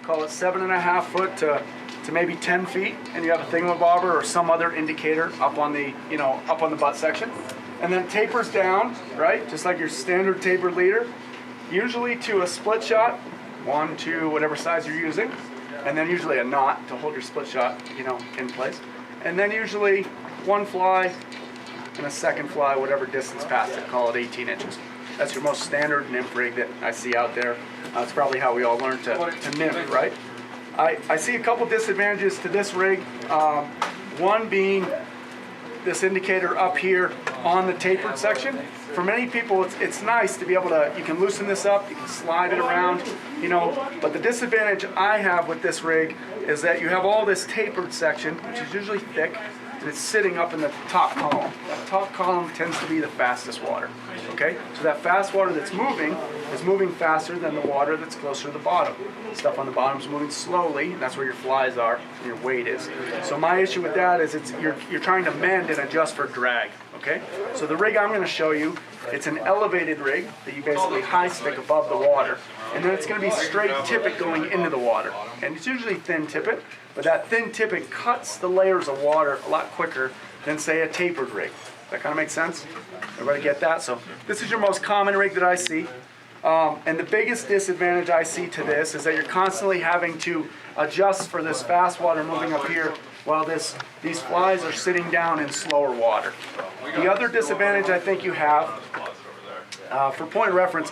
call it 7.5 foot to maybe 10 feet, and you have a thingamabobber or some other indicator up on the, up on the butt section. And then tapers down, right? Just like your standard tapered leader, usually to a split shot, 1, 2, whatever size you're using, and then usually a knot to hold your split shot, in place. And then usually one fly and a second fly, whatever distance past it, call it 18 inches. That's your most standard nymph rig that I see out there. That's probably how we all learn to nymph, right? I see a couple disadvantages to this rig. One being this indicator up here on the tapered section. For many people, it's nice to be able to, you can loosen this up, you can slide it around, but the disadvantage I have with this rig is that you have all this tapered section, which is usually thick, and it's sitting up in the top column. That top column tends to be the fastest water, okay? So that fast water that's moving is moving faster than the water that's closer to the bottom. Stuff on the bottom is moving slowly, and that's where your flies are and your weight is. So my issue with that is you're trying to mend and adjust for drag, okay? So the rig I'm going to show you, it's an elevated rig that you basically high stick above the water, and then it's going to be straight tippet going into the water. And it's usually thin tippet, but that thin tippet cuts the layers of water a lot quicker than, say, a tapered rig. That kind of makes sense? Everybody get that? So this is your most common rig that I see. And the biggest disadvantage I see to this is that you're constantly having to adjust for this fast water moving up here while these flies are sitting down in slower water. The other disadvantage I think you have, for point of reference,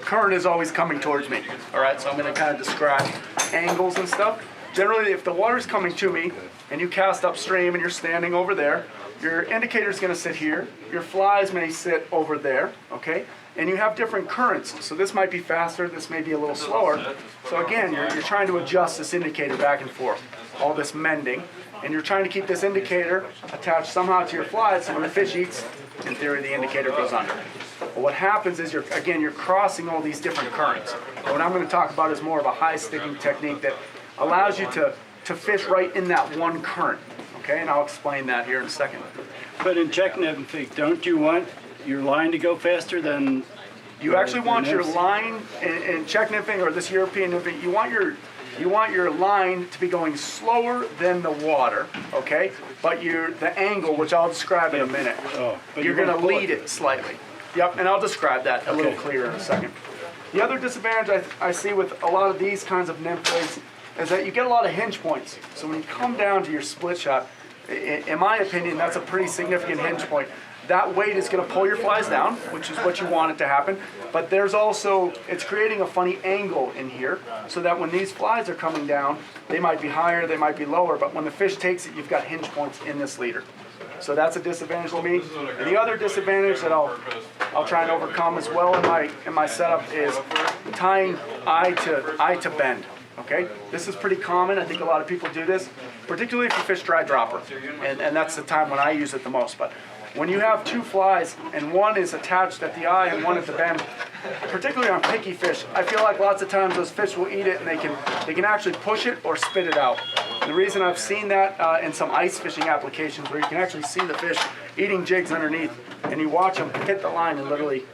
current is always coming towards me. All right, so I'm going to kind of describe angles and stuff. Generally, if the water's coming to me and you cast upstream and you're standing over there, your indicator's going to sit here, your flies may sit over there, okay? And you have different currents, so this might be faster, this may be a little slower. So again, you're trying to adjust this indicator back and forth, all this mending, and you're trying to keep this indicator attached somehow to your flies, so when the fish eats, in theory, the indicator goes under. But what happens is, you're crossing all these different currents. What I'm going to talk about is more of a high sticking technique that allows you to fish right in that one current, okay? And I'll explain that here in a second. But in Czech nymphing, don't you want your line to go faster than... You actually want your line, in Czech nymphing or this European nymphing, you want your line to be going slower than the water, okay? But the angle, which I'll describe in a minute, you're going to lead it slightly. Yep, and I'll describe that a little clearer in a second. The other disadvantage I see with a lot of these kinds of nymph rigs is that you get a lot of hinge points. So when you come down to your split shot, in my opinion, that's a pretty significant hinge point. That weight is going to pull your flies down, which is what you want it to happen. But there's also, it's creating a funny angle in here so that when these flies are coming down, they might be higher, they might be lower, but when the fish takes it, you've got hinge points in this leader. So that's a disadvantage to me. And the other disadvantage that I'll try and overcome as well in my setup is tying eye to bend. Okay, this is pretty common. I think a lot of people do this, particularly if you fish dry dropper, and that's the time when I use it the most. But when you have two flies and one is attached at the eye and one at the bend, particularly on picky fish, I feel like lots of times those fish will eat it and they can actually push it or spit it out. And the reason I've seen that in some ice fishing applications where you can actually see the fish eating jigs underneath, and you watch them hit the line and literally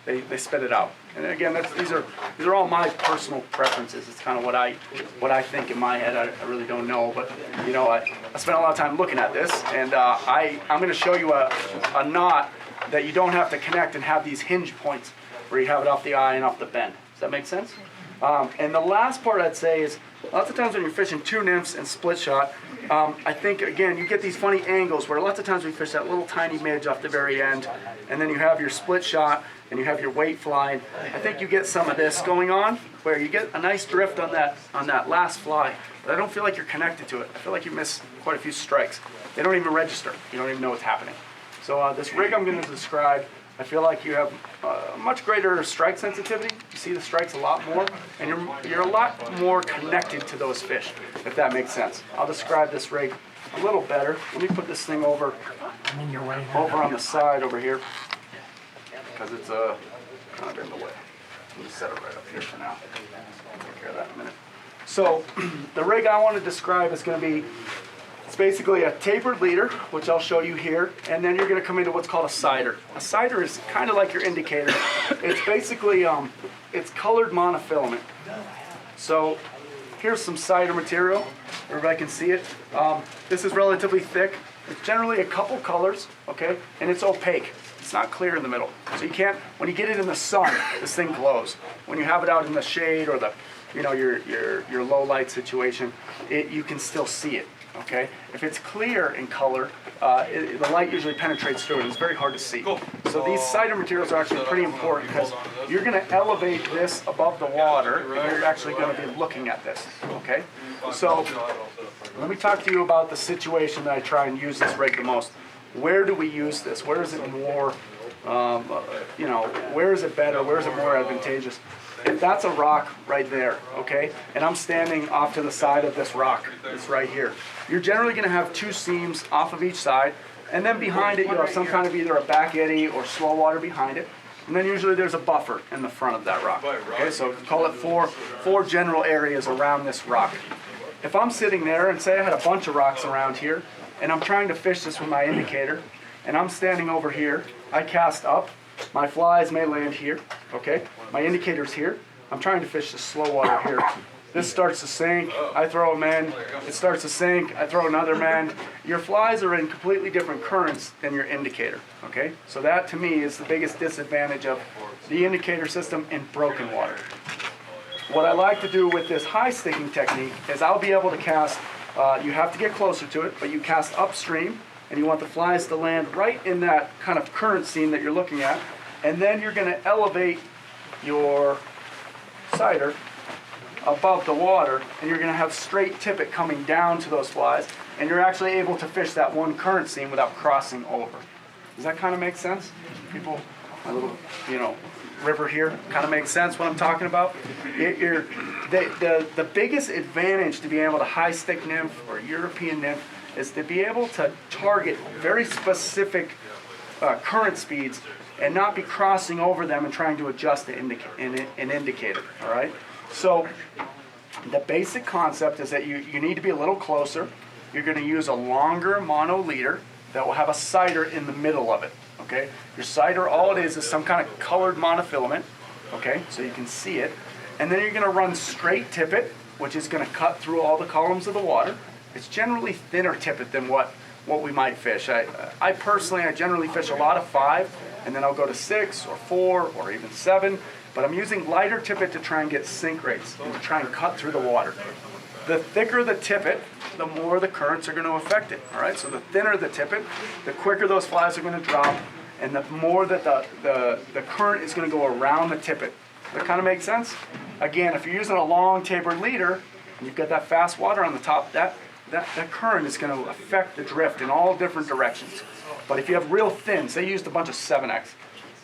they spit it out. And again, these are all my personal preferences. It's kind of what I think in my head. I really don't know, but I spent a lot of time looking at this, and I'm going to show you a knot that you don't have to connect and have these hinge points where you have it off the eye and off the bend. Does that make sense? And the last part I'd say is lots of times when you're fishing two nymphs and split shot, I think again you get these funny angles where lots of times we fish that little tiny midge off the very end, and then you have your split shot and you have your weight flying. I think you get some of this going on where you get a nice drift on that last fly, but I don't feel like you're connected to it. I feel like you miss quite a few strikes. They don't even register. You don't even know what's happening. So this rig I'm going to describe, I feel like you have much greater strike sensitivity. You see the strikes a lot more, and you're a lot more connected to those fish, if that makes sense. I'll describe this rig a little better. Let me put this thing over on the side over here, because it's kind of in the way. Let me set it right up here for now. I'll take care of that in a minute. So the rig I want to describe is going to be, it's basically a tapered leader, which I'll show you here, and then you're going to come into what's called a sider. A sider is kind of like your indicator. It's basically, it's colored monofilament. So here's some cider material. Everybody can see it. This is relatively thick. It's generally a couple colors, okay? And it's opaque. It's not clear in the middle. So you can't, when you get it in the sun, this thing glows. When you have it out in the shade or the, you know, your low light situation, you can still see it, okay? If it's clear in color, the light usually penetrates through it. It's very hard to see. So these cider materials are actually pretty important because you're going to elevate this above the water and you're actually going to be looking at this, okay? So let me talk to you about the situation that I try and use this rig the most. Where do we use this? Where is it more, you know, where is it better? Where is it more advantageous? If that's a rock right there, okay, and I'm standing off to the side of this rock, it's right here, you're generally going to have two seams off of each side, and then behind it you'll have some kind of either a back eddy or slow water behind it, and then usually there's a buffer in the front of that rock. Okay, so call it four general areas around this rock. If I'm sitting there and say I had a bunch of rocks around here, and I'm trying to fish this with my indicator, and I'm standing over here, I cast up, my flies may land here, okay? My indicator's here. I'm trying to fish the slow water here. This starts to sink, I throw them in. It starts to sink, I throw another man. Your flies are in completely different currents than your indicator, okay? So that to me is the biggest disadvantage of the indicator system in broken water. What I like to do with this high sticking technique is I'll be able to cast, you have to get closer to it, but you cast upstream, and you want the flies to land right in that kind of current seam that you're looking at, and then you're going to elevate your cider above the water, and you're going to have straight tippet coming down to those flies, and you're actually able to fish that one current seam without crossing over. Does that kind of make sense? People, my little, you know, river here kind of makes sense what I'm talking about? The biggest advantage to being able to high stick nymph or European nymph is to be able to target very specific current speeds and not be crossing over them and trying to adjust an indicator, all right? So the basic concept is that you need to be a little closer. You're going to use a longer mono leader that will have a cider in the middle of it, okay? Your cider, all it is some kind of colored monofilament, okay, so you can see it. And then you're going to run straight tippet, which is going to cut through all the columns of the water. It's generally thinner tippet than what we might fish. I personally generally fish a lot of 5, and then I'll go to 6 or 4 or even 7, but I'm using lighter tippet to try and get sink rates and to try and cut through the water. The thicker the tippet, the more the currents are going to affect it, all right? So the thinner the tippet, the quicker those flies are going to drop, and the more that the current is going to go around the tippet. That kind of makes sense? Again, if you're using a long tapered leader, and you've got that fast water on the top, that current is going to affect the drift in all different directions. But if you have real thin, say you used a bunch of 7X,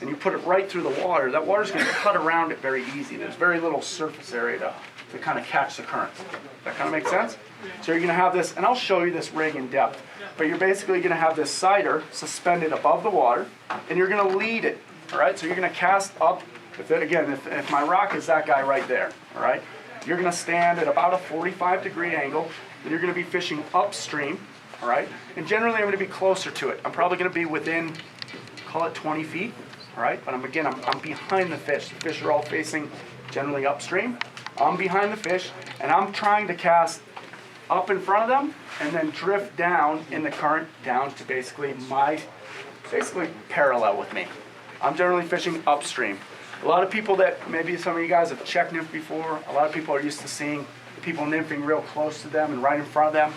and you put it right through the water, that water's going to cut around it very easy. There's very little surface area to kind of catch the currents. That kind of makes sense? So you're going to have this, and I'll show you this rig in depth, but you're basically going to have this cider suspended above the water, and you're going to lead it, all right? So you're going to cast up, if my rock is that guy right there, all right? You're going to stand at about a 45-degree angle, and you're going to be fishing upstream, all right? And generally, I'm going to be closer to it. I'm probably going to be within, call it 20 feet, all right? But I'm behind the fish. The fish are all facing generally upstream. I'm behind the fish, and I'm trying to cast up in front of them, and then drift down in the current down to basically parallel with me. I'm generally fishing upstream. A lot of people that, maybe some of you guys have Czech nymphed before, a lot of people are used to seeing people nymphing real close to them and right in front of them.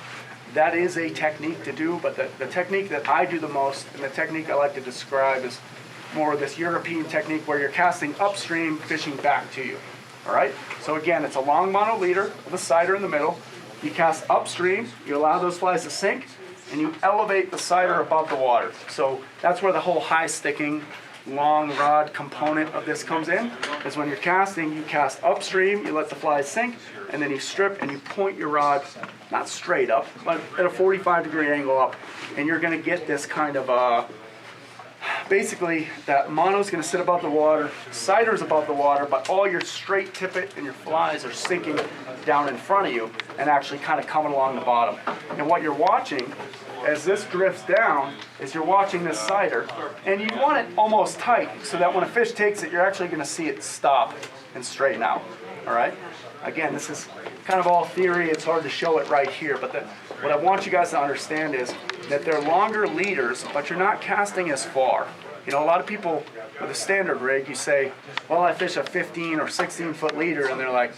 That is a technique to do, but the technique that I do the most, and the technique I like to describe, is more of this European technique where you're casting upstream, fishing back to you. All right? So again, it's a long mono leader with a cider in the middle. You cast upstream, you allow those flies to sink, and you elevate the cider above the water. So that's where the whole high sticking, long rod component of this comes in, is when you're casting, you cast upstream, you let the flies sink, and then you strip and you point your rod, not straight up, but at a 45-degree angle up, and you're going to get this kind of, basically that mono's going to sit above the water, cider's above the water, but all your straight tippet and your flies are sinking down in front of you and actually kind of coming along the bottom. And what you're watching as this drifts down, is you're watching this cider, and you want it almost tight so that when a fish takes it, you're actually going to see it stop and straighten out. All right? Again, this is kind of all theory. It's hard to show it right here, but what I want you guys to understand is that they're longer leaders, but you're not casting as far. You know, a lot of people with a standard rig, you say, well, I fish a 15 or 16 foot leader, and they're like,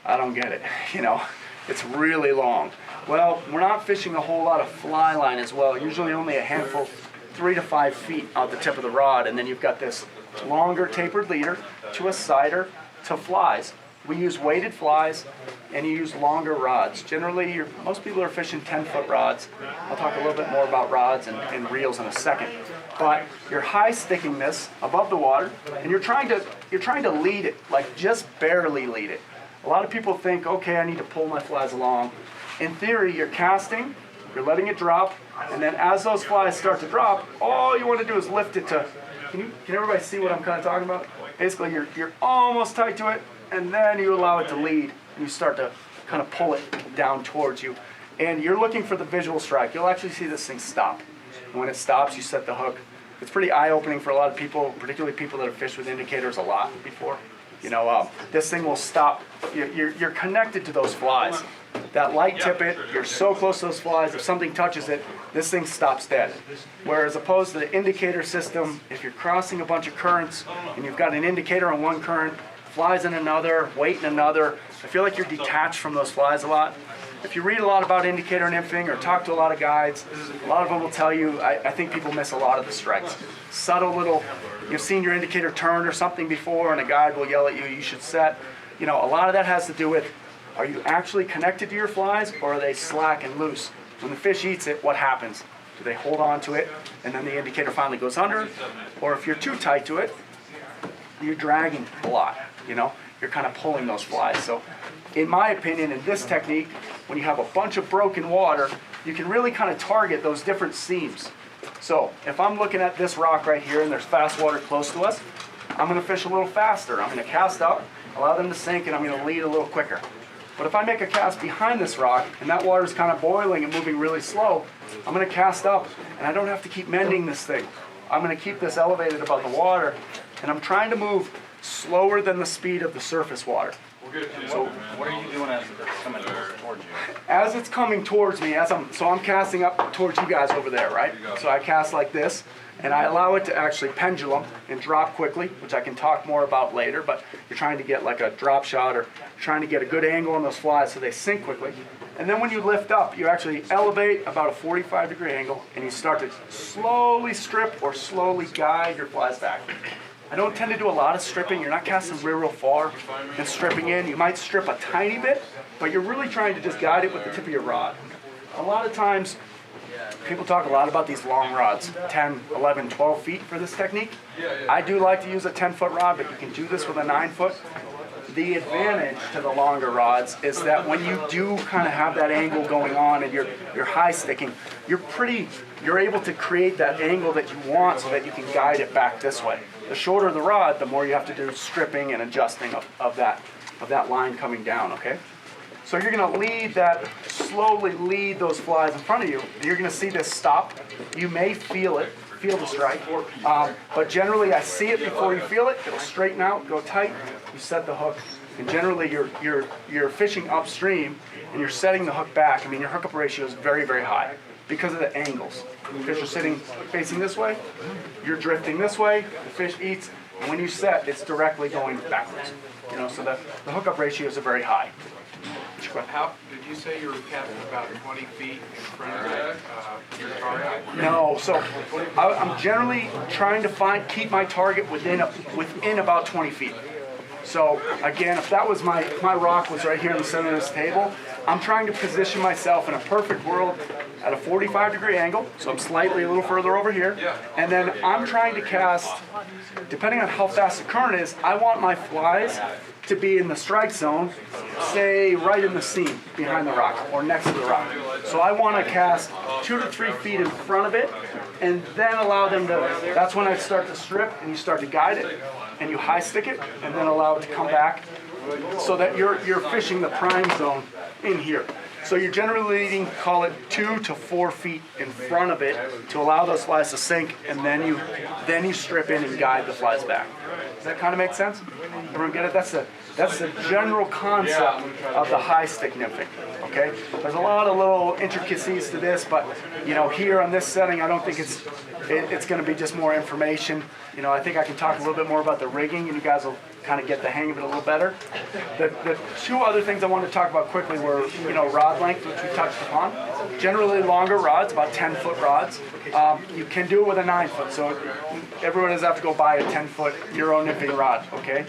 I don't get it. You know, it's really long. Well, we're not fishing a whole lot of fly line as well. Usually only a handful, 3 to 5 feet out the tip of the rod, and then you've got this longer tapered leader to a cider to flies. We use weighted flies, and you use longer rods. Generally, most people are fishing 10-foot rods. I'll talk a little bit more about rods and reels in a second. But you're high sticking this above the water, and you're trying to lead it, like just barely lead it. A lot of people think, okay, I need to pull my flies along. In theory, you're casting, you're letting it drop, and then as those flies start to drop, all you want to do is lift it to. Can everybody see what I'm kind of talking about? Basically, you're almost tight to it, and then you allow it to lead, and you start to kind of pull it down towards you. And you're looking for the visual strike. You'll actually see this thing stop. And when it stops, you set the hook. It's pretty eye-opening for a lot of people, particularly people that have fished with indicators a lot before. You know, this thing will stop. You're connected to those flies. That light tippet, you're so close to those flies, if something touches it, this thing stops dead. Whereas opposed to the indicator system, if you're crossing a bunch of currents and you've got an indicator on one current, flies in another, weight in another, I feel like you're detached from those flies a lot. If you read a lot about indicator nymphing or talk to a lot of guides, a lot of them will tell you, I think people miss a lot of the strikes. Subtle little, you've seen your indicator turn or something before and a guide will yell at you, you should set. You know, a lot of that has to do with, are you actually connected to your flies or are they slack and loose? When the fish eats it, what happens? Do they hold on to it and then the indicator finally goes under? Or if you're too tight to it, you're dragging a lot, you know? You're kind of pulling those flies. So in my opinion, in this technique, when you have a bunch of broken water, you can really kind of target those different seams. So if I'm looking at this rock right here and there's fast water close to us, I'm going to fish a little faster. I'm going to cast up, allow them to sink, and I'm going to lead a little quicker. But if I make a cast behind this rock and that water is kind of boiling and moving really slow, I'm going to cast up and I don't have to keep mending this thing. I'm going to keep this elevated above the water, and I'm trying to move slower than the speed of the surface water. So what are you doing as it's coming towards you? As it's coming towards me, I'm casting up towards you guys over there, right? So I cast like this, and I allow it to actually pendulum and drop quickly, which I can talk more about later, but you're trying to get like a drop shot or trying to get a good angle on those flies so they sink quickly. And then when you lift up, you actually elevate about a 45-degree angle, and you start to slowly strip or slowly guide your flies back. I don't tend to do a lot of stripping. You're not casting real far and stripping in. You might strip a tiny bit, but you're really trying to just guide it with the tip of your rod. A lot of times, people talk a lot about these long rods, 10, 11, 12 feet for this technique. I do like to use a 10-foot rod, but you can do this with a 9-foot. The advantage to the longer rods is that when you do kind of have that angle going on and you're high sticking, you're able to create that angle that you want so that you can guide it back this way. The shorter the rod, the more you have to do stripping and adjusting of that line coming down, okay? So you're gonna slowly lead those flies in front of you, and you're gonna see this stop. You may feel the strike, but generally I see it before you feel it. It'll straighten out, go tight, you set the hook, and generally you're fishing upstream and you're setting the hook back. I mean, your hookup ratio is very, very high because of the angles. The fish are sitting facing this way, you're drifting this way, the fish eats, and when you set, it's directly going backwards. You know, so the hookup ratios are very high. How did you say you were casting about 20 feet in front of your target? No, so I'm generally trying to keep my target within about 20 feet. So again, if that was my rock was right here in the center of this table, I'm trying to position myself in a perfect world at a 45-degree angle, so I'm slightly a little further over here, and then I'm trying to cast, depending on how fast the current is, I want my flies to be in the strike zone, say right in the seam behind the rock or next to the rock. So I want to cast 2 to 3 feet in front of it and then allow them to, that's when I start to strip and you start to guide it and you high stick it and then allow it to come back so that you're fishing the prime zone in here. So you're generally leading, call it 2 to 4 feet in front of it to allow those flies to sink, and then you strip in and guide the flies back. Does that kind of make sense? Everyone get it? That's the general concept of the high stick nymphing. Okay? There's a lot of little intricacies to this, but here on this setting, I don't think it's going to be just more information. I think I can talk a little bit more about the rigging, and you guys will kind of get the hang of it a little better. The two other things I wanted to talk about quickly were, rod length, which we touched upon. Generally longer rods, about 10-foot rods. You can do it with a 9-foot, so everyone doesn't have to go buy a 10-foot Euro nymphing rod, okay?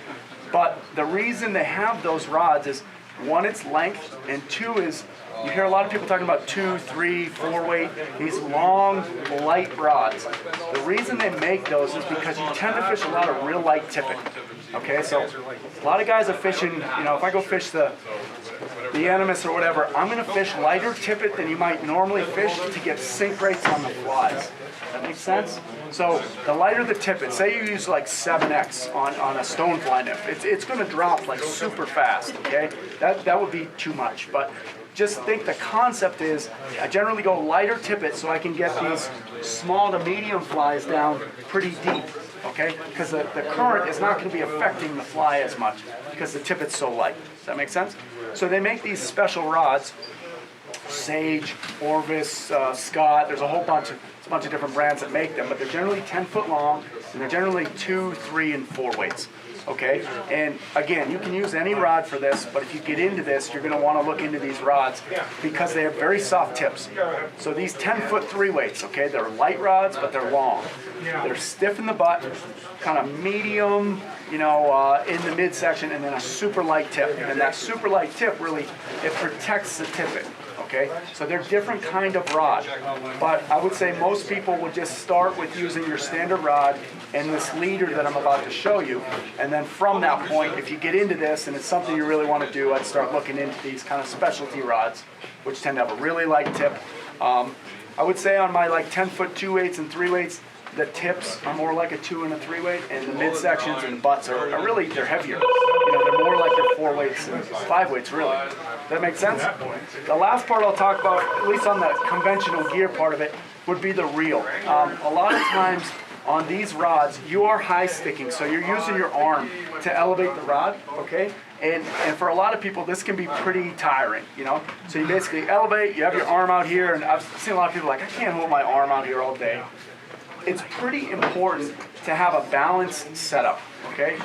But the reason they have those rods is, one, it's length, and two is, you hear a lot of people talking about 2, 3, 4 weight, these long, light rods. The reason they make those is because you tend to fish a lot of real light tippet. Okay, so a lot of guys are fishing, if I go fish the Animus or whatever, I'm going to fish lighter tippet than you might normally fish to get sink rates on the flies. That makes sense? So the lighter the tippet, say you use like 7X on a stonefly nymph, it's going to drop like super fast, okay? That would be too much, but just think the concept is I generally go lighter tippet so I can get these small to medium flies down pretty deep, okay? Because the current is not going to be affecting the fly as much because the tippet's so light. Does that make sense? So they make these special rods, Sage, Orvis, Scott, there's a whole bunch of different brands that make them, but they're generally 10-foot long, and they're generally 2, 3, and 4 weights. Okay, and again, you can use any rod for this, but if you get into this, you're going to want to look into these rods because they have very soft tips. So these 10-foot 3 weights, okay, they're light rods, but they're long. They're stiff in the butt, kind of medium, in the midsection, and then a super light tip. And that super light tip really, it protects the tippet. Okay, so they're different kind of rod, but I would say most people would just start with using your standard rod and this leader that I'm about to show you, and then from that point, if you get into this and it's something you really want to do, I'd start looking into these kind of specialty rods, which tend to have a really light tip. I would say on my like 10-foot 2 weights and 3 weights, the tips are more like a 2 and a 3 weight, and the midsections and the butts are really, they're heavier. They're more like your 4 weights and 5 weights, really. Does that make sense? The last part I'll talk about, at least on the conventional gear part of it, would be the reel. A lot of times on these rods, you are high sticking, so you're using your arm to elevate the rod, okay? And for a lot of people, this can be pretty tiring, So you basically elevate, you have your arm out here, and I've seen a lot of people like, I can't hold my arm out here all day. It's pretty important to have a balanced setup, okay?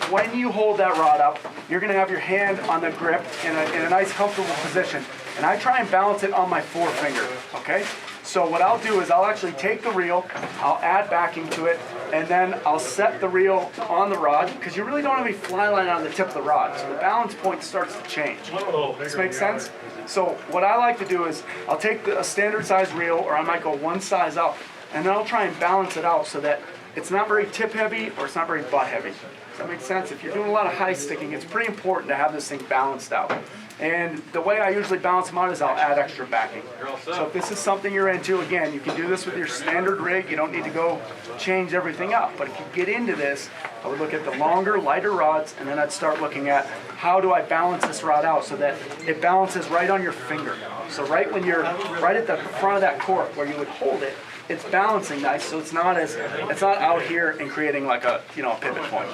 When you hold that rod up, you're going to have your hand on the grip in a nice, comfortable position. And I try and balance it on my forefinger, okay? So what I'll do is I'll actually take the reel, I'll add backing to it, and then I'll set the reel on the rod, because you really don't have any fly line on the tip of the rod, so the balance point starts to change. Does this make sense? So what I like to do is I'll take a standard size reel, or I might go one size up, and then I'll try and balance it out so that it's not very tip heavy or it's not very butt heavy. Does that make sense? If you're doing a lot of high sticking, it's pretty important to have this thing balanced out. And the way I usually balance them out is I'll add extra backing. So if this is something you're into, again, you can do this with your standard rig. You don't need to go change everything up. But if you get into this, I would look at the longer, lighter rods, and then I'd start looking at how do I balance this rod out so that it balances right on your finger. So right when you're right at the front of that cork where you would hold it, it's balancing nice, so it's not out here and creating like a pivot point.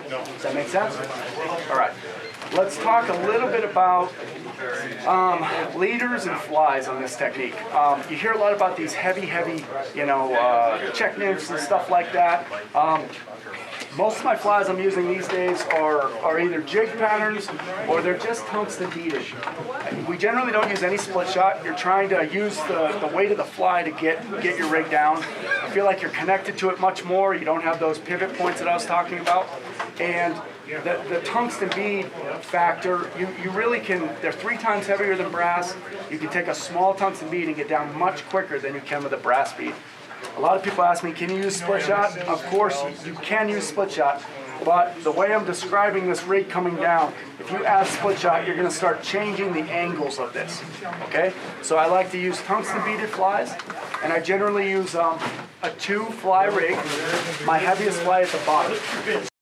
Does that make sense? All right. Let's talk a little bit about leaders and flies on this technique. You hear a lot about these heavy, Czech nymphs and stuff like that. Most of my flies I'm using these days are either jig patterns or they're just tungsten beaded. We generally don't use any split shot. You're trying to use the weight of the fly to get your rig down. I feel like you're connected to it much more. You don't have those pivot points that I was talking about. And the tungsten bead factor, you really can, they're 3 times heavier than brass. You can take a small tungsten bead and get down much quicker than you can with a brass bead. A lot of people ask me, can you use split shot? Of course, you can use split shot, but the way I'm describing this rig coming down, if you add split shot, you're going to start changing the angles of this, okay? So I like to use tungsten beaded flies, and I generally use a 2 fly rig, my heaviest fly at the bottom,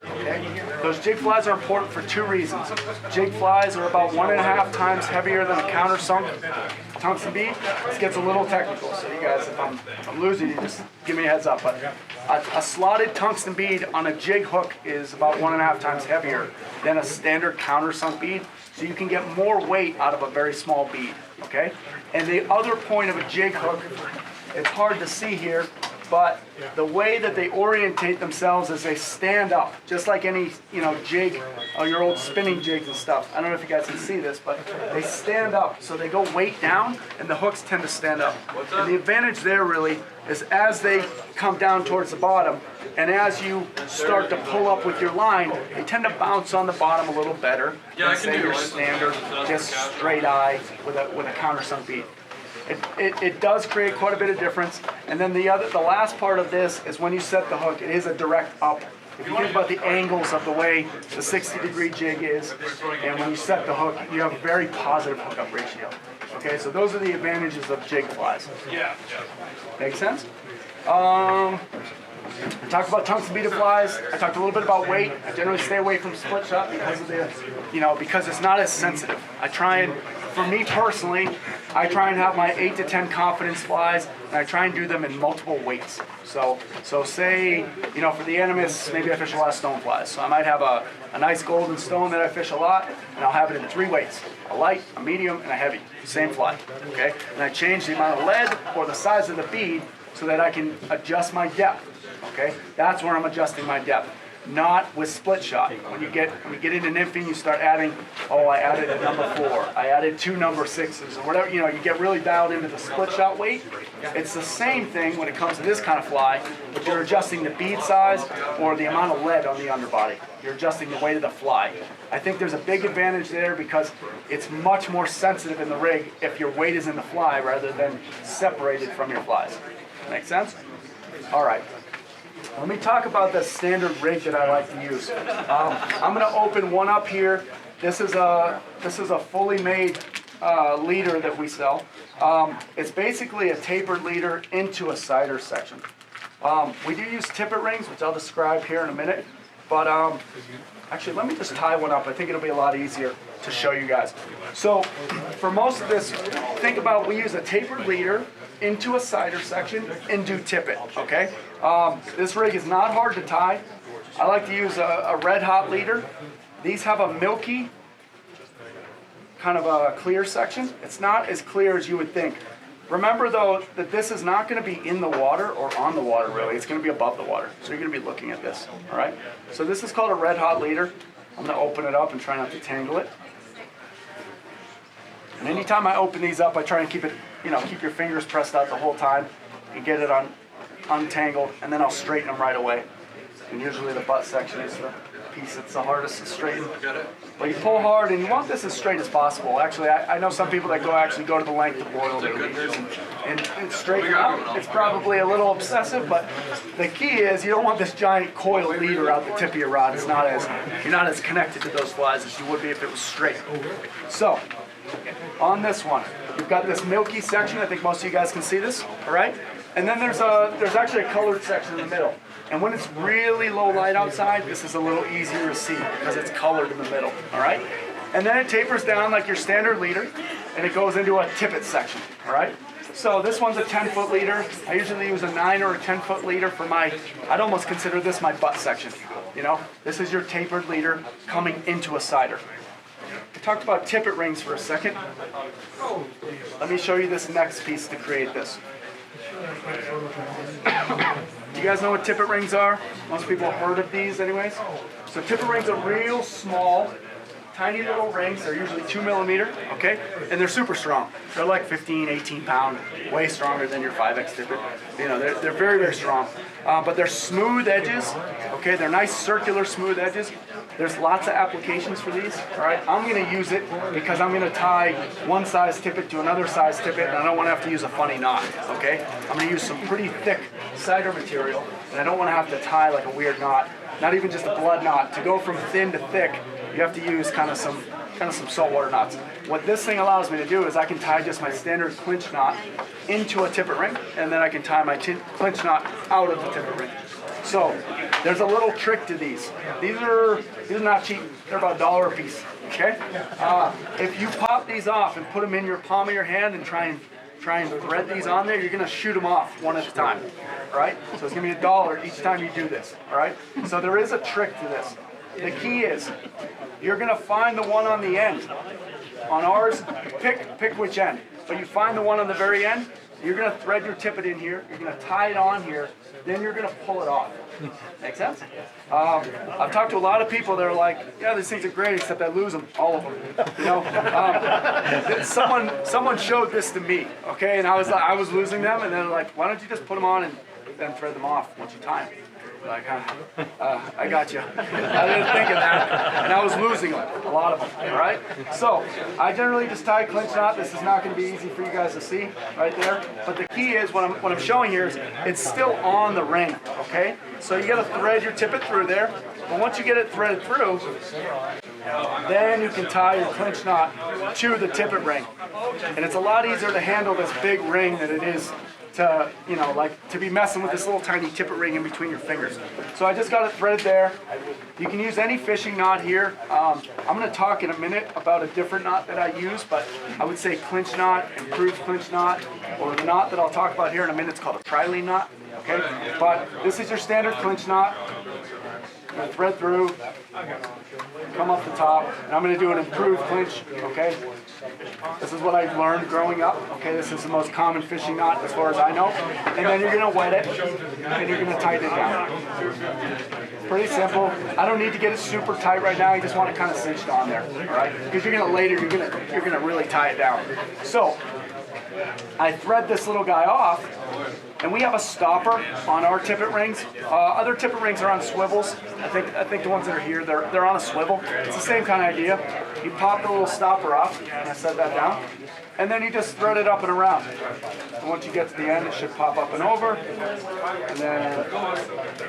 okay? Those jig flies are important for two reasons. Jig flies are about 1.5 times heavier than a countersunk tungsten bead. This gets a little technical, so you guys, if I'm losing you, just give me a heads up. But a slotted tungsten bead on a jig hook is about 1.5 times heavier than a standard countersunk bead, so you can get more weight out of a very small bead, okay? And the other point of a jig hook, it's hard to see here, but the way that they orientate themselves is they stand up, just like any, jig, your old spinning jigs and stuff. I don't know if you guys can see this, but they stand up, so they go weight down, and the hooks tend to stand up. And the advantage there really is as they come down towards the bottom, and as you start to pull up with your line, they tend to bounce on the bottom a little better than say your standard, just straight eye with a countersunk bead. It does create quite a bit of difference. And then the last part of this is when you set the hook, it is a direct up. If you think about the angles of the way the 60-degree jig is, and when you set the hook, you have a very positive hookup ratio. Okay, so those are the advantages of jig flies. Yeah. Make sense? I talked about tungsten beaded flies. I talked a little bit about weight. I generally stay away from split shot because of because it's not as sensitive. For me personally, I try and have my 8 to 10 confidence flies, and I try and do them in multiple weights. So say, for the animus, maybe I fish a lot of stone flies. So I might have a nice golden stone that I fish a lot, and I'll have it in 3 weights: a light, a medium, and a heavy. Same fly, okay? And I change the amount of lead or the size of the bead so that I can adjust my depth, okay? That's where I'm adjusting my depth. Not with split shot. When you get into nymphing, you start adding, I added a number 4, I added 2 number 6s, or whatever, you get really dialed into the split shot weight. It's the same thing when it comes to this kind of fly, but you're adjusting the bead size or the amount of lead on the underbody. You're adjusting the weight of the fly. I think there's a big advantage there because it's much more sensitive in the rig if your weight is in the fly rather than separated from your flies. Make sense? All right. Let me talk about the standard rig that I like to use. I'm going to open one up here. This is a fully made leader that we sell. It's basically a tapered leader into a cider section. We do use tippet rings, which I'll describe here in a minute. But actually, let me just tie one up. I think it'll be a lot easier to show you guys. So for most of this, think about we use a tapered leader into a cider section and do tippet, okay? This rig is not hard to tie. I like to use a red hot leader. These have a milky, kind of a clear section. It's not as clear as you would think. Remember though that this is not going to be in the water or on the water really. It's going to be above the water. So you're going to be looking at this, all right? So this is called a red hot leader. I'm going to open it up and try not to tangle it. And anytime I open these up, I try and keep it, keep your fingers pressed out the whole time and get it untangled, and then I'll straighten them right away. And usually the butt section is the piece that's the hardest to straighten. But you pull hard, and you want this as straight as possible. Actually, I know some people that go to the length of boil their leaders and straighten them out. It's probably a little obsessive, but the key is you don't want this giant coil leader out the tip of your rod. You're not as connected to those flies as you would be if it was straight. So, on this one, you've got this milky section. I think most of you guys can see this, all right? And then there's actually a colored section in the middle. And when it's really low light outside, this is a little easier to see because it's colored in the middle, all right? And then it tapers down like your standard leader, and it goes into a tippet section, all right? So this one's a 10-foot leader. I usually use a 9 or a 10-foot leader for I'd almost consider this my butt section, This is your tapered leader coming into a cider. We talked about tippet rings for a second. Let me show you this next piece to create this. Do you guys know what tippet rings are? Most people have heard of these anyways. So tippet rings are real small, tiny little rings. They're usually 2 millimeter, okay? And they're super strong. They're like 15, 18 pound, way stronger than your 5X tippet. They're very, very strong. But they're smooth edges, okay? They're nice circular smooth edges. There's lots of applications for these, all right? I'm gonna use it because I'm gonna tie one size tippet to another size tippet, and I don't wanna have to use a funny knot, okay? I'm gonna use some pretty thick cider material, and I don't wanna have to tie like a weird knot, not even just a blood knot. To go from thin to thick, you have to use kind of some saltwater knots. What this thing allows me to do is I can tie just my standard clinch knot into a tippet ring, and then I can tie my clinch knot out of the tippet ring. So there's a little trick to these. These are not cheap. They're about $1 a piece. Okay. If you pop these off and put them in your palm of your hand and try and thread these on there, you're gonna shoot them off one at a time. All right. So it's gonna be $1 each time you do this. All right. So there is a trick to this. The key is you're gonna find the one on the end. On ours, pick which end. But you find the one on the very end. You're gonna thread your tippet in here. You're gonna tie it on here. Then you're gonna pull it off. Make sense? I've talked to a lot of people that are like, yeah, these things are great, except I lose them, all of them. You know, someone showed this to me, okay, and I was losing them, and they're like, why don't you just put them on and then thread them off once you tie them? Like, I got you. I didn't think of that, and I was losing them, a lot of them. All right. So I generally just tie a clinch knot. This is not going to be easy for you guys to see right there. But the key is what I'm showing here is it's still on the ring. Okay. So you got to thread your tippet through there. But once you get it threaded through, then you can tie your clinch knot to the tippet ring, and it's a lot easier to handle this big ring than it is to, you know, like to be messing with this little tiny tippet ring in between your fingers. So I just got it threaded there. You can use any fishing knot here. I'm going to talk in a minute about a different knot that I use, but I would say clinch knot, improved clinch knot, or the knot that I'll talk about here in a minute is called a trilene knot. Okay, but this is your standard clinch knot. I'm going to thread through, come up the top, and I'm going to do an improved clinch, okay? This is what I learned growing up, okay? This is the most common fishing knot as far as I know. And then you're going to wet it, and you're going to tighten it down. Pretty simple. I don't need to get it super tight right now. You just want it kind of cinched on there, all right? Because you're going to later, you're going to really tie it down. So I thread this little guy off, and we have a stopper on our tippet rings. Other tippet rings are on swivels. I think the ones that are here, they're on a swivel. It's the same kind of idea. You pop the little stopper off, and I set that down, and then you just thread it up and around. And once you get to the end, it should pop up and over, and then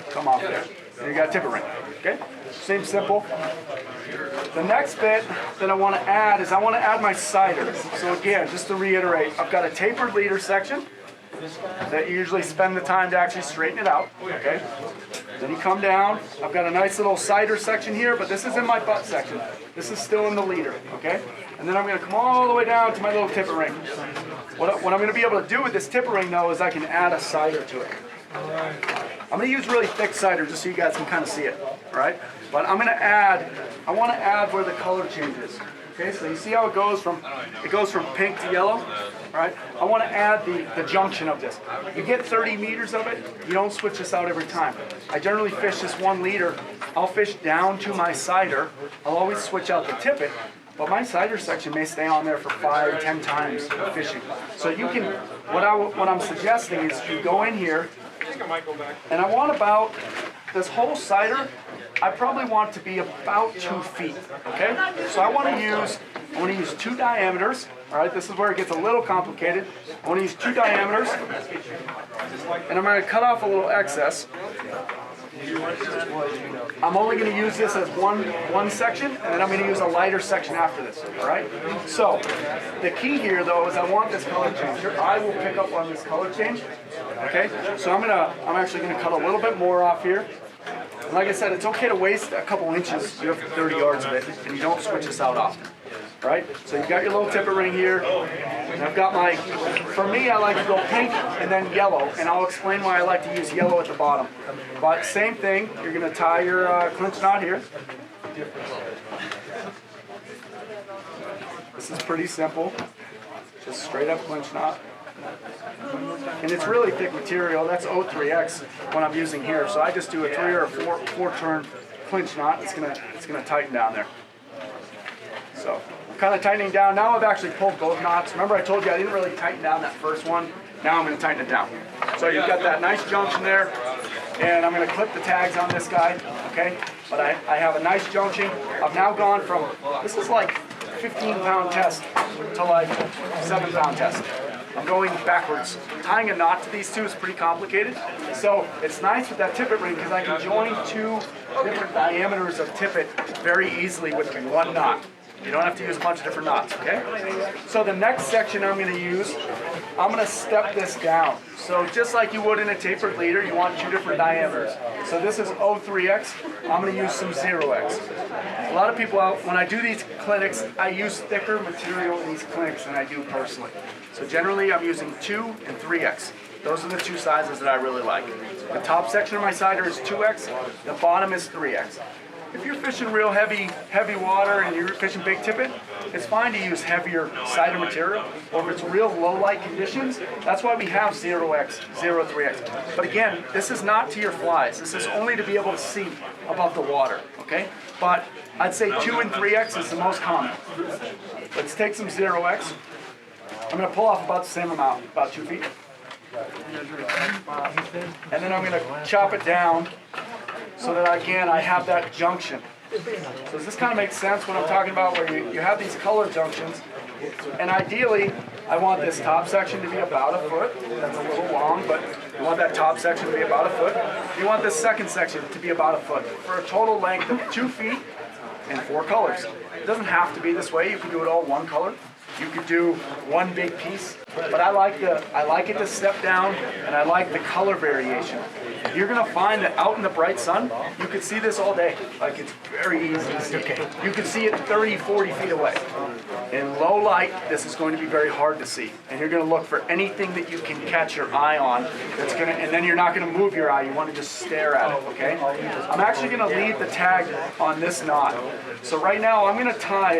come off there. And you got a tippet ring. Okay? Seems simple. The next bit that I want to add is I want to add my cider. So again, just to reiterate, I've got a tapered leader section that you usually spend the time to actually straighten it out, okay? Then you come down, I've got a nice little cider section here, but this is in my butt section. This is still in the leader, okay? And then I'm going to come all the way down to my little tippet ring. What I'm going to be able to do with this tippet ring, though, is I can add a cider to it. I'm going to use really thick cider just so you guys can kind of see it, all right? But I want to add where the color changes. Okay, so you see how it goes from pink to yellow, right? I want to add the junction of this. You get 30 meters of it, you don't switch this out every time. I generally fish this 1 liter. I'll fish down to my cider. I'll always switch out the tippet, but my cider section may stay on there for 5, 10 times of fishing. So you can, what I'm suggesting is you go in here, and I want about this whole cider, I probably want to be about 2 feet, okay? So I want to use 2 diameters, all right? This is where it gets a little complicated. I want to use 2 diameters, and I'm going to cut off a little excess. I'm only going to use this as one section, and then I'm going to use a lighter section after this, all right? So the key here, though, is I want this color change. Your eye will pick up on this color change, okay? So I'm actually going to cut a little bit more off here. And like I said, it's okay to waste a couple inches, you have 30 yards of it, and you don't switch this out often, right? So you've got your little tippet ring here, and I've got for me, I like to go pink and then yellow, and I'll explain why I like to use yellow at the bottom. But same thing, you're going to tie your clinch knot here. This is pretty simple, just straight up clinch knot. And it's really thick material. That's O3X what I'm using here. So I just do a 3 or 4 turn clinch knot. It's gonna tighten down there. So I'm kind of tightening down. Now I've actually pulled both knots. Remember I told you I didn't really tighten down that first one. Now I'm going to tighten it down. So you've got that nice junction there. And I'm going to clip the tags on this guy. Okay. But I have a nice junction. I've now gone from, this is like 15-pound test to like 7-pound test. I'm going backwards. Tying a knot to these two is pretty complicated. So it's nice with that tippet ring because I can join 2 different diameters of tippet very easily with 1 knot. You don't have to use a bunch of different knots, okay? So the next section I'm gonna use, I'm gonna step this down. So just like you would in a tapered leader, you want 2 different diameters. So this is 0.3x, I'm gonna use some 0x. A lot of people, when I do these clinics, I use thicker material in these clinics than I do personally. So generally I'm using 2 and 3x. Those are the 2 sizes that I really like. The top section of my cider is 2x, the bottom is 3x. If you're fishing real heavy water and you're fishing big tippet, it's fine to use heavier cider material. Or if it's real low light conditions, that's why we have 0x, 0.3x. But again, this is not to your flies. This is only to be able to see above the water, okay? But I'd say 2 and 3x is the most common. Let's take some 0x. I'm gonna pull off about the same amount, about 2 feet. And then I'm gonna chop it down so that again I have that junction. So does this kind of make sense what I'm talking about, where you have these color junctions, and ideally I want this top section to be about a foot. That's a little long, but you want that top section to be about a foot. You want this second section to be about a foot for a total length of 2 feet and 4 colors. It doesn't have to be this way. You can do it all one color. You could do one big piece, but I like it to step down, and I like the color variation. You're gonna find that out in the bright sun, you could see this all day. Like, it's very easy to see. You can see it 30, 40 feet away. In low light, this is going to be very hard to see, and you're gonna look for anything that you can catch your eye on. And then you're not gonna move your eye. You want to just stare at it. Okay? I'm actually gonna leave the tag on this knot. So right now, I'm gonna tie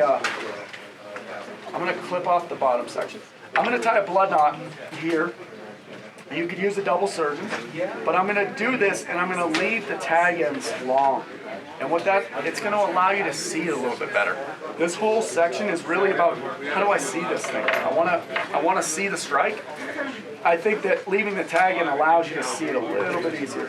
I'm going to clip off the bottom section. I'm going to tie a blood knot here. You could use a double surgeon, but I'm going to do this and I'm going to leave the tag ends long. And it's going to allow you to see it a little bit better. This whole section is really about, how do I see this thing? I want to see the strike. I think that leaving the tag in allows you to see it a little bit easier.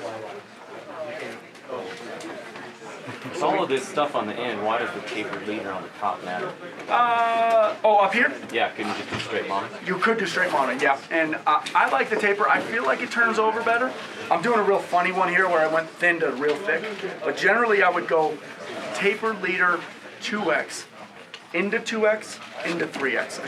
So all of this stuff on the end, why does the tapered leader on the top matter? Up here? Yeah, couldn't you just do straight mono? You could do straight mono, yeah. And I like the taper. I feel like it turns over better. I'm doing a real funny one here where I went thin to real thick. But generally I would go tapered leader 2x, into 2x, into 3x.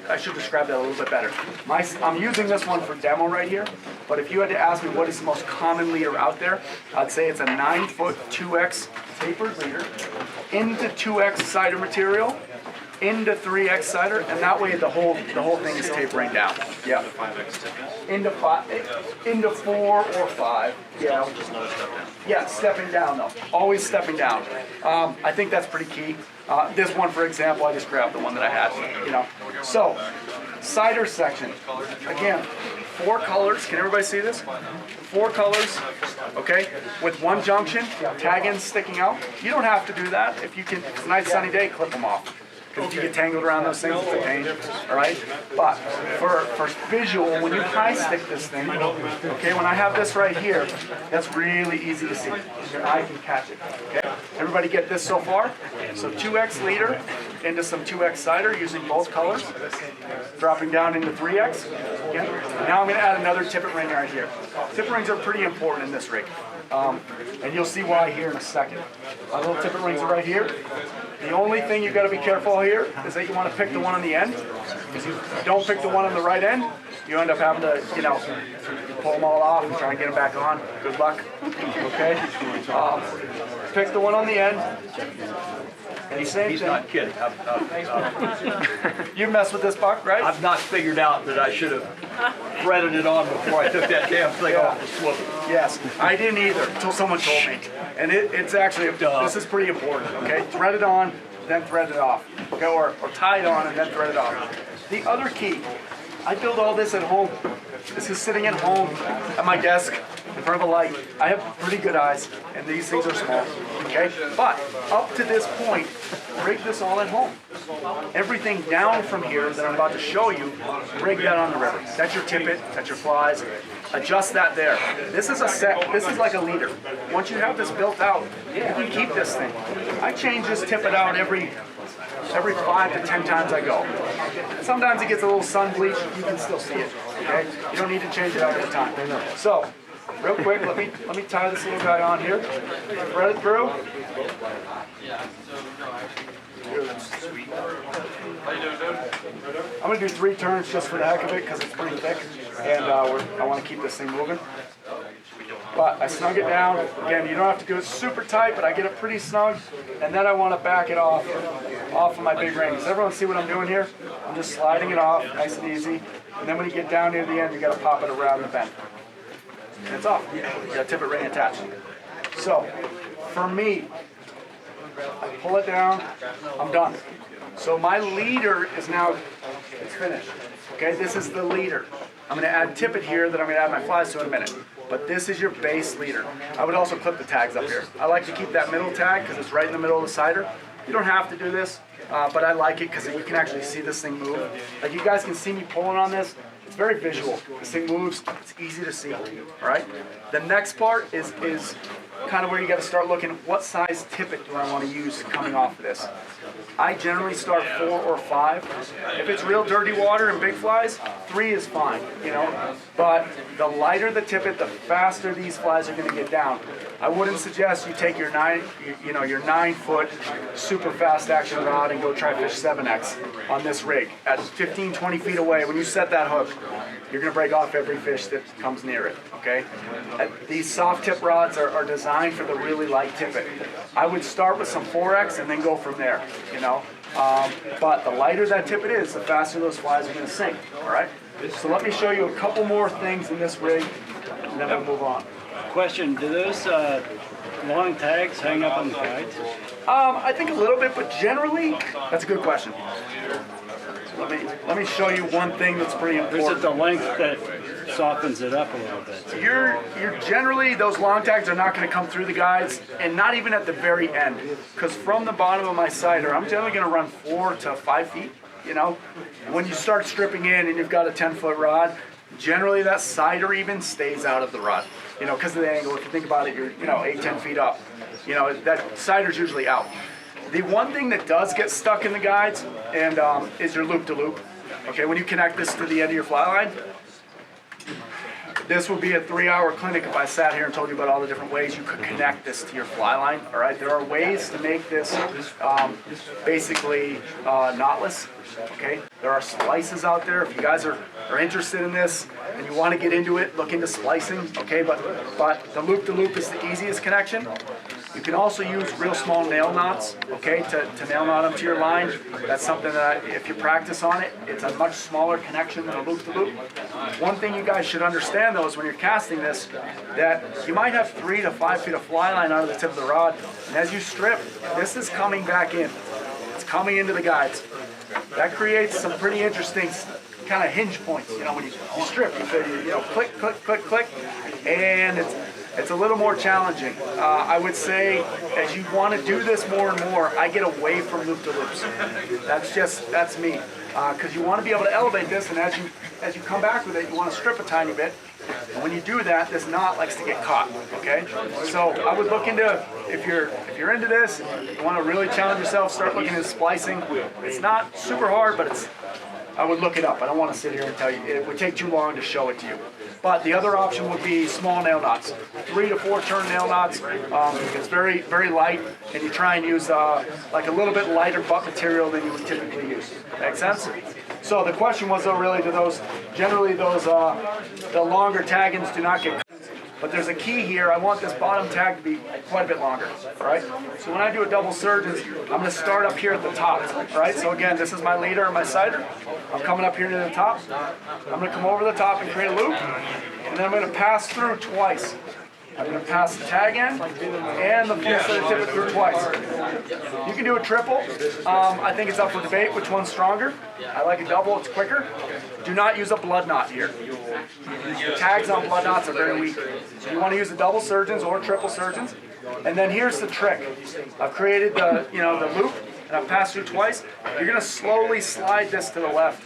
I should describe that a little bit better. I'm using this one for demo right here, but if you had to ask me what is the most common leader out there, I'd say it's a 9-foot 2x tapered leader, into 2x cider material, into 3x cider, and that way the whole thing is tapering down. Yeah. Into 4 or 5. Yeah. Yeah, stepping down though. Always stepping down. I think that's pretty key. This one, for example, I just grabbed the one that I had. You know. So, cider section. Again, 4 colors. Can everybody see this? 4 colors. Okay, with one junction, tag ends sticking out. You don't have to do that. If it's a nice sunny day, clip them off. Because if you get tangled around those things, it's a pain, all right? But for visual, when you high stick this thing, okay, when I have this right here, that's really easy to see. Your eye can catch it, okay? Everybody get this so far? So 2x leader into some 2x cider using both colors, dropping down into 3x. Okay? Now I'm going to add another tippet ring right here. Tippet rings are pretty important in this rig. And you'll see why here in a second. My little tippet rings are right here. The only thing you've got to be careful here is that you want to pick the one on the end. Because if you don't pick the one on the right end, you end up having to, pull them all off and try and get them back on. Good luck. Okay? Pick the one on the end. And He's not kidding. You messed with this buck, right? I've not figured out that I should have threaded it on before I took that damn thing off the swivel. Yes, I didn't either until someone told me. And it's actually, this is pretty important, okay? Thread it on, then thread it off. Okay, or tie it on and then thread it off. The other key, I build all this at home. This is sitting at home at my desk in front of a light. I have pretty good eyes, and these things are small, okay? But up to this point, rig this all at home. Everything down from here that I'm about to show you, rig that on the river. That's your tippet, that's your flies. Adjust that there. This is a set, this is like a leader. Once you have this built out, you can keep this thing. I change this tippet out every 5 to 10 times I go. Sometimes it gets a little sun bleach, you can still see it. Okay? You don't need to change it out every time. So, real quick, let me tie this little guy on here. Thread it through. Sweet. I'm gonna do 3 turns just for the heck of it because it's pretty thick, and I want to keep this thing moving. But I snug it down. Again, you don't have to do it super tight, but I get it pretty snug, and then I want to back it off of my big ring. Does everyone see what I'm doing here? I'm just sliding it off, nice and easy, and then when you get down near the end, you got to pop it around the bend. And it's off. You got a tippet ring attached. So, for me, I pull it down, I'm done. So my leader is now, it's finished. Okay, this is the leader. I'm gonna add tippet here that I'm gonna add my flies to in a minute. But this is your base leader. I would also clip the tags up here. I like to keep that middle tag because it's right in the middle of the cider. You don't have to do this, but I like it because you can actually see this thing move. Like you guys can see me pulling on this. It's very visual. This thing moves, it's easy to see, all right? The next part is kind of where you got to start looking, what size tippet do I want to use coming off of this? I generally start 4 or 5. If it's real dirty water and big flies, 3 is fine, you know? But the lighter the tippet, the faster these flies are going to get down. I wouldn't suggest you take your 9-foot super fast action rod and go try fish 7X on this rig. At 15, 20 feet away, when you set that hook, you're going to break off every fish that comes near it, okay? These soft tip rods are designed for the really light tippet. I would start with some 4X and then go from there, you know? But the lighter that tippet is, the faster those flies are going to sink, all right? So let me show you a couple more things in this rig, and then we'll move on. Question, do those long tags hang up on the guides? I think a little bit, but generally, that's a good question. Let me show you one thing that's pretty Or is it important. the length that softens it up a little bit? You're generally, those long tags are not going to come through the guides, and not even at the very end, because from the bottom of my cider, I'm generally going to run 4 to 5 feet. You know, when you start stripping in and you've got a 10-foot rod, generally that cider even stays out of the rod. You know, because of the angle. If you think about it, you're 8, 10 feet up. You know, that cider's usually out. The one thing that does get stuck in the guides and is your loop-to-loop. Okay, when you connect this to the end of your fly line, this would be a 3-hour clinic if I sat here and told you about all the different ways you could connect this to your fly line. All right, there are ways to make this basically knotless. Okay, there are splices out there. If you guys are interested in this and you want to get into it, look into splicing. Okay, but the loop-to-loop is the easiest connection. You can also use real small nail knots, okay, to nail knot them to your line. That's something that if you practice on it, it's a much smaller connection than a loop-to-loop. One thing you guys should understand though is when you're casting this, that you might have 3 to 5 feet of fly line out of the tip of the rod, and as you strip, this is coming back in. It's coming into the guides. That creates some pretty interesting kind of hinge points. You know, when you strip, you know, click, click, click, click, and it's a little more challenging. I would say as you want to do this more and more, I get away from loop-to-loops. That's me. Because you want to be able to elevate this, and as you come back with it, you want to strip a tiny bit. And when you do that, this knot likes to get caught. Okay, so I would look into, if you're into this, you want to really challenge yourself, start looking into splicing. It's not super hard, but I would look it up. I don't want to sit here and tell you. It would take too long to show it to you. But the other option would be small nail knots, 3 to 4 turn nail knots. It's very, very light, and you try and use like a little bit lighter butt material than you would typically use. Make sense? So the question was though, really, do those generally the longer taggins do not get. But there's a key here. I want this bottom tag to be quite a bit longer, all right? So when I do a double surgeons, I'm going to start up here at the top, all right? So again, this is my leader and my cider. I'm coming up here to the top. I'm going to come over the top and create a loop, and then I'm going to pass through twice. I'm going to pass the tag end and the full set of tippet through twice. You can do a triple. I think it's up for debate which one's stronger. I like a double, it's quicker. Do not use a blood knot here. The tags on blood knots are very weak. So you want to use the double surgeons or triple surgeons. And then here's the trick. I've created the loop, and I've passed through twice. You're going to slowly slide this to the left.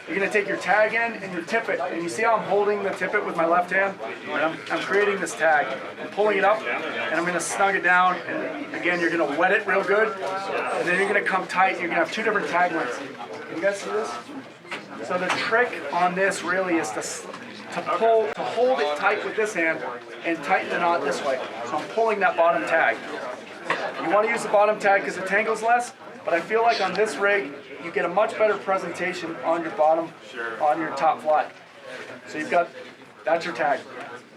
You're going to take your tag end and your tippet, and you see how I'm holding the tippet with my left hand? And I'm creating this tag. I'm pulling it up, and I'm going to snug it down, and again, you're going to wet it real good, and then you're going to come tight, and you're going to have 2 different tag lengths. Can you guys see this? So the trick on this really is to hold it tight with this hand and tighten the knot this way. So I'm pulling that bottom tag. You want to use the bottom tag because it tangles less, But I feel like on this rig, you get a much better presentation on your bottom, on your top fly. So you've got, that's your tag.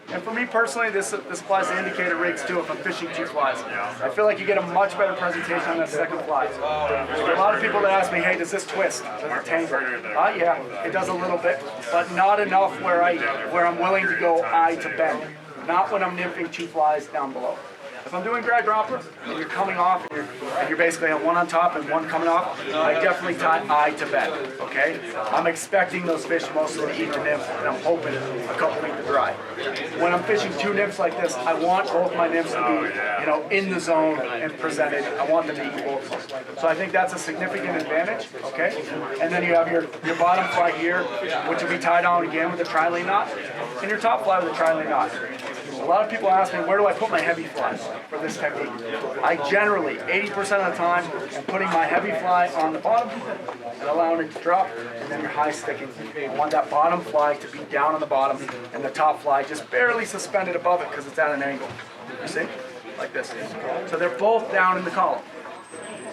And for me personally, this applies to indicator rigs too if I'm fishing 2 flies. I feel like you get a much better presentation on that second fly. There are a lot of people that ask me, hey, does this twist? Does it tangle? Yeah, it does a little bit, but not enough where I'm willing to go eye to bend. Not when I'm nymphing 2 flies down below. If I'm doing drag dropper and you're coming off and you're basically on one on top and one coming off, I definitely tie eye to bend, okay? I'm expecting those fish mostly to eat the nymph and I'm hoping a couple eat the dry. When I'm fishing 2 nymphs like this, I want both my nymphs to be, in the zone and presented. I want them to eat both of them. So I think that's a significant advantage, okay? And then you have your bottom fly here, which will be tied on again with a tri-lane knot, and your top fly with a tri-lane knot. A lot of people ask me, where do I put my heavy flies for this technique? I generally, 80% of the time, am putting my heavy fly on the bottom and allowing it to drop, and then your high sticking. I want that bottom fly to be down on the bottom and the top fly just barely suspended above it because it's at an angle. You see? Like this. So they're both down in the column.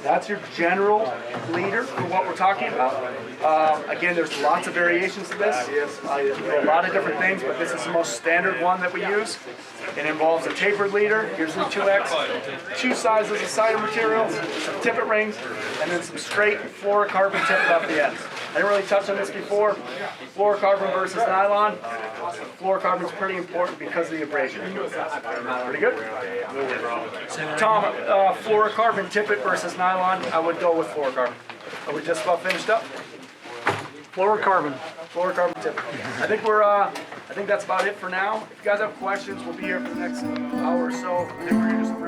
That's your general leader for what we're talking about. Again, there's lots of variations to this. I do a lot of different things, but this is the most standard one that we use. It involves a tapered leader, usually 2X, 2 sizes of cider material, some tippet rings, and then some straight fluorocarbon tippet off the ends. I didn't really touch on this before. Fluorocarbon versus nylon. Fluorocarbon is pretty important because of the abrasion. Pretty good? Tom, fluorocarbon tippet versus nylon, I would go with fluorocarbon. Are we just about finished up? Fluorocarbon tippet. I think that's about it for now. If you guys have questions, we'll be here for the next hour or so. I think we're gonna do some